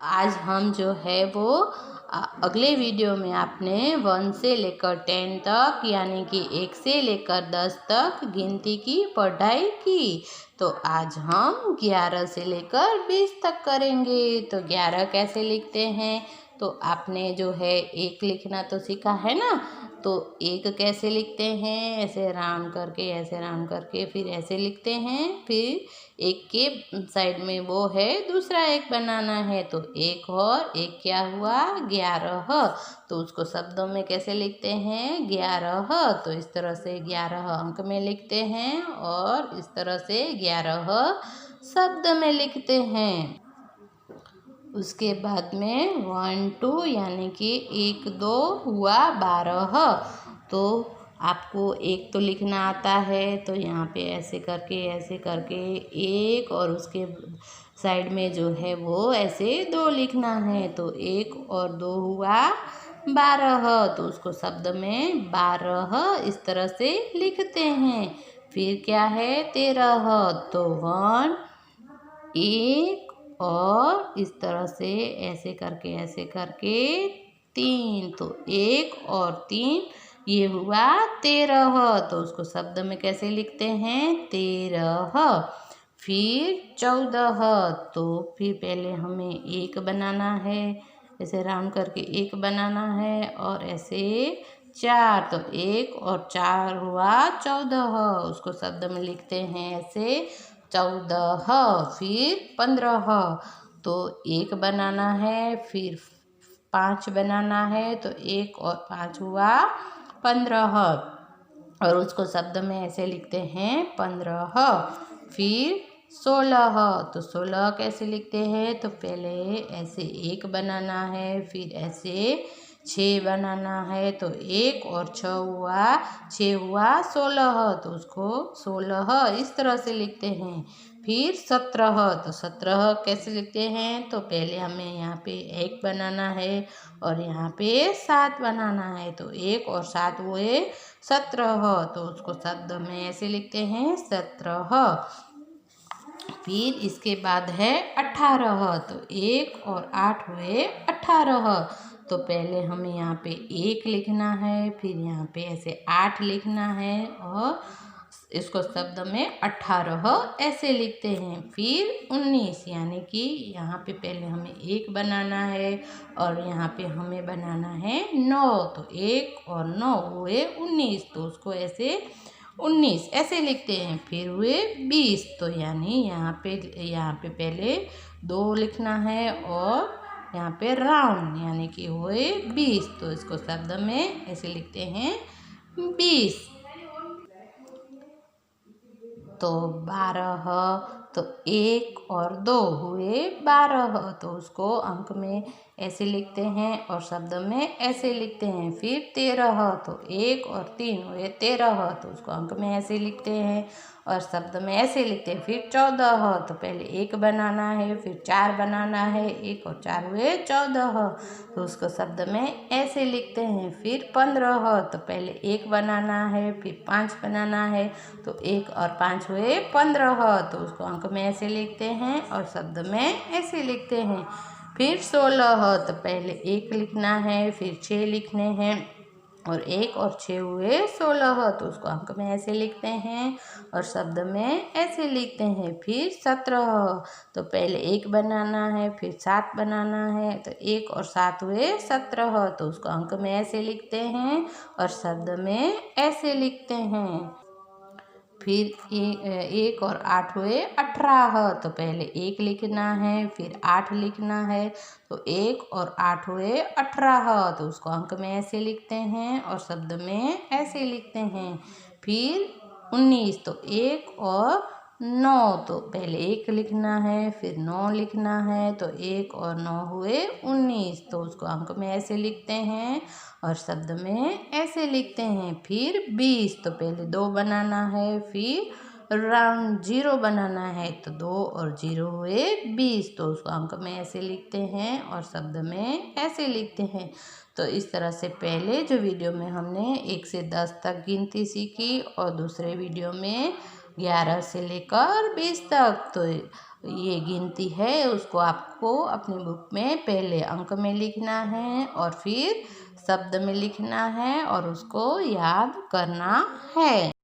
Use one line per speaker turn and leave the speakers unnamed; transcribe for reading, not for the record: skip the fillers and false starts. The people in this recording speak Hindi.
आज हम जो है वो अगले वीडियो में आपने 1 से लेकर 10 तक यानी कि 1 से लेकर 10 तक गिनती की पढ़ाई की। तो आज हम 11 से लेकर 20 तक करेंगे। तो 11 कैसे लिखते हैं? तो आपने जो है 1 लिखना तो सीखा है ना। तो 1 कैसे लिखते हैं? ऐसे राउंड करके, ऐसे राउंड करके, फिर ऐसे लिखते हैं। फिर 1 के साइड में वो है दूसरा 1 बनाना है। तो 1 और 1 क्या हुआ? 11। तो उसको शब्दों में कैसे लिखते हैं? 11। तो इस तरह से 11 अंक में लिखते हैं और इस तरह से 11 शब्द में लिखते हैं। उसके बाद में 1 2 यानी कि 1 2 हुआ 12। तो आपको 1 तो लिखना आता है, तो यहाँ पे ऐसे करके 1 और उसके साइड में जो है वो ऐसे 2 लिखना है। तो 1 और 2 हुआ 12। तो उसको शब्द में 12 इस तरह से लिखते हैं। फिर क्या है? 13। तो 1 1 और इस तरह से ऐसे करके 3। तो 1 और 3 ये हुआ 13। तो उसको शब्द में कैसे लिखते हैं? 13। फिर 14। तो फिर पहले हमें 1 बनाना है, ऐसे राउंड करके 1 बनाना है और ऐसे 4। तो 1 और 4 हुआ 14। उसको शब्द में लिखते हैं ऐसे 14। फिर 15। तो 1 बनाना है, फिर 5 बनाना है। तो 1 और 5 हुआ 15 और उसको शब्द में ऐसे लिखते हैं 15। फिर 16। तो 16 कैसे लिखते हैं? तो पहले ऐसे 1 बनाना है, फिर ऐसे 6 बनाना है। तो 1 और 6 हुआ 6 हुआ 16। तो उसको 16 इस तरह से लिखते हैं। फिर 17। तो 17 कैसे लिखते हैं? तो पहले हमें यहाँ पे 1 बनाना है और यहाँ पे 7 बनाना है। तो 1 और 7 हुए 17। तो उसको शब्द में ऐसे लिखते हैं 17। फिर इसके बाद है 18। तो 1 और 8 हुए 18। तो पहले हमें यहाँ पे 1 लिखना है, फिर यहाँ पे ऐसे 8 लिखना है और इसको शब्द में 18 ऐसे लिखते हैं। फिर 19 यानी कि यहाँ पे पहले हमें 1 बनाना है और यहाँ पे हमें बनाना है 9। तो 1 और 9 हुए 19। तो उसको ऐसे 19 ऐसे लिखते हैं। फिर हुए 20। तो यानी यहाँ पे पहले 2 लिखना है और यहाँ पे राउंड यानी कि हुए 20। तो इसको शब्द में ऐसे लिखते हैं 20। तो 12। तो 1 और 2 हुए 12। तो उसको अंक में ऐसे लिखते हैं और शब्द में ऐसे लिखते हैं। फिर 13। तो 1 और 3 हुए 13। तो उसको अंक में ऐसे लिखते हैं और शब्द में ऐसे लिखते हैं। फिर 14। तो पहले 1 बनाना है, फिर 4 बनाना है। 1 और 4 हुए 14। तो उसको शब्द में ऐसे लिखते हैं। फिर 15। तो पहले 1 बनाना है, फिर 5 बनाना है। तो 1 और 5 हुए 15। तो उसको अंक में ऐसे लिखते हैं और शब्द में ऐसे लिखते हैं। फिर 16। तो पहले 1 लिखना है, फिर 6 लिखने हैं और 1 और 6 हुए 16। तो उसको अंक में ऐसे लिखते हैं और शब्द में ऐसे लिखते हैं। फिर 17। तो पहले 1 बनाना है, फिर 7 बनाना है। तो 1 और 7 हुए 17। तो उसको अंक में ऐसे लिखते हैं और शब्द में ऐसे लिखते हैं। फिर 1 और 8 हुए 18। तो पहले 1 लिखना है, फिर 8 लिखना है। तो 1 और 8 हुए 18। तो उसको अंक में ऐसे लिखते हैं और शब्द में ऐसे लिखते हैं। फिर 19। तो 1 और 9। तो पहले 1 लिखना है, फिर 9 लिखना है। तो 1 और 9 हुए 19। तो उसको अंक में ऐसे लिखते हैं और शब्द में ऐसे लिखते हैं। फिर 20। तो पहले 2 बनाना है, फिर राउंड 0 बनाना है। तो 2 और 0 हुए 20। तो उसको अंक में ऐसे लिखते हैं और शब्द में ऐसे लिखते हैं। तो इस तरह से पहले जो वीडियो में हमने 1 से 10 तक गिनती सीखी और दूसरे वीडियो में 11 से लेकर 20 तक। तो ये गिनती है उसको आपको अपनी बुक में पहले अंक में लिखना है और फिर शब्द में लिखना है और उसको याद करना है।